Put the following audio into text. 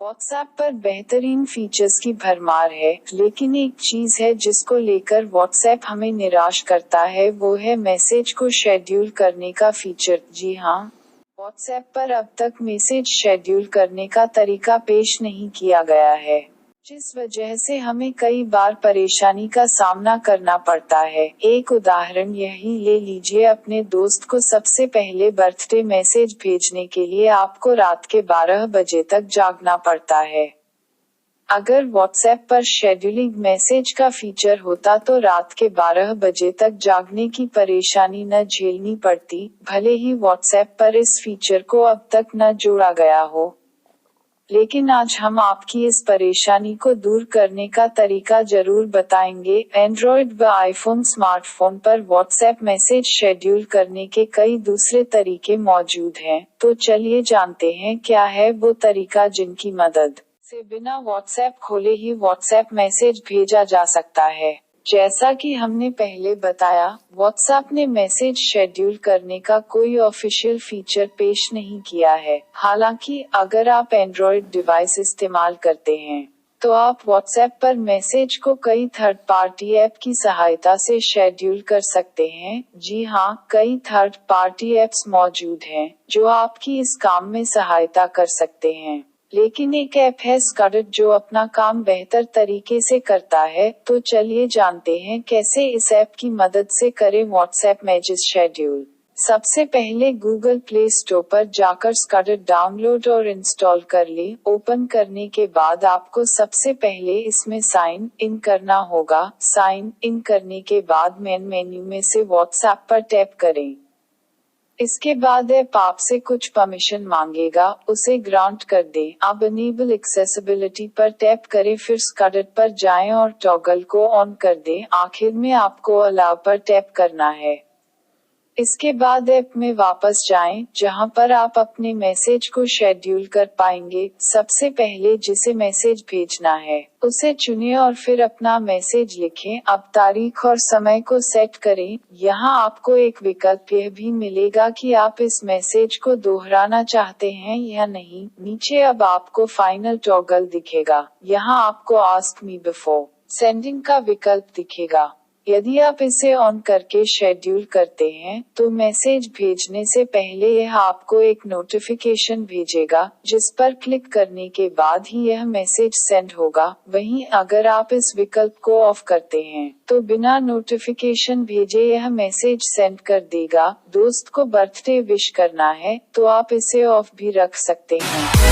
WhatsApp पर बेहतरीन features की भरमार है, लेकिन एक चीज है जिसको लेकर व्हाट्सएप हमें निराश करता है, वो है मैसेज को शेड्यूल करने का फीचर। जी हाँ, व्हाट्सएप पर अब तक मैसेज शेड्यूल करने का तरीका पेश नहीं किया गया है, जिस वजह से हमें कई बार परेशानी का सामना करना पड़ता है। एक उदाहरण यही ले लीजिए, अपने दोस्त को सबसे पहले बर्थडे मैसेज भेजने के लिए आपको रात के 12 बजे तक जागना पड़ता है। अगर व्हाट्सएप पर शेड्यूलिंग मैसेज का फीचर होता तो रात के 12 बजे तक जागने की परेशानी न झेलनी पड़ती, भले ही व्हाट्सएप पर इस फीचर को अब तक न जोड़ा गया हो। लेकिन आज हम आपकी इस परेशानी को दूर करने का तरीका जरूर बताएंगे। एंड्रॉयड व आईफोन स्मार्टफोन पर व्हाट्सएप मैसेज शेड्यूल करने के कई दूसरे तरीके मौजूद हैं, तो चलिए जानते हैं क्या है वो तरीका जिनकी मदद से बिना व्हाट्सएप खोले ही व्हाट्सएप मैसेज भेजा जा सकता है। जैसा कि हमने पहले बताया, व्हाट्सएप ने मैसेज शेड्यूल करने का कोई ऑफिशियल फीचर पेश नहीं किया है। हालांकि अगर आप एंड्रॉयड डिवाइस इस्तेमाल करते हैं, तो आप व्हाट्सएप पर मैसेज को कई थर्ड पार्टी ऐप की सहायता से शेड्यूल कर सकते हैं। जी हाँ, कई थर्ड पार्टी ऐप्स मौजूद हैं जो आपकी इस काम में सहायता कर सकते हैं। लेकिन एक ऐप है स्केड्यूल जो अपना काम बेहतर तरीके से करता है, तो चलिए जानते हैं कैसे इस ऐप की मदद से करें व्हाट्सएप मैसेज शेड्यूल। सबसे पहले गूगल प्ले स्टोर पर जाकर स्केड्यूल डाउनलोड और इंस्टॉल कर ले। ओपन करने के बाद आपको सबसे पहले इसमें साइन इन करना होगा। साइन इन करने के बाद मेन मेन्यू में से व्हाट्सएप पर टैप करें। इसके बाद ऐप आपसे कुछ परमिशन मांगेगा, उसे ग्रांट कर दें। अब इनेबल एक्सेसिबिलिटी पर टैप करें, फिर स्केड्यूल पर जाएं और टॉगल को ऑन कर दें। आखिर में आपको अलाउ पर टैप करना है। इसके बाद ऐप में वापस जाएं, जहां पर आप अपने मैसेज को शेड्यूल कर पाएंगे। सबसे पहले जिसे मैसेज भेजना है उसे चुनें और फिर अपना मैसेज लिखें। अब तारीख और समय को सेट करें। यहाँ आपको एक विकल्प यह भी मिलेगा कि आप इस मैसेज को दोहराना चाहते हैं या नहीं। नीचे अब आपको फाइनल टॉगल दिखेगा। यहाँ आपको आस्क मी बिफोर सेंडिंग का विकल्प दिखेगा। यदि आप इसे ऑन करके शेड्यूल करते हैं, तो मैसेज भेजने से पहले यह आपको एक नोटिफिकेशन भेजेगा, जिस पर क्लिक करने के बाद ही यह मैसेज सेंड होगा। वहीं अगर आप इस विकल्प को ऑफ करते हैं, तो बिना नोटिफिकेशन भेजे यह मैसेज सेंड कर देगा। दोस्त को बर्थडे विश करना है, तो आप इसे ऑफ भी रख सकते हैं।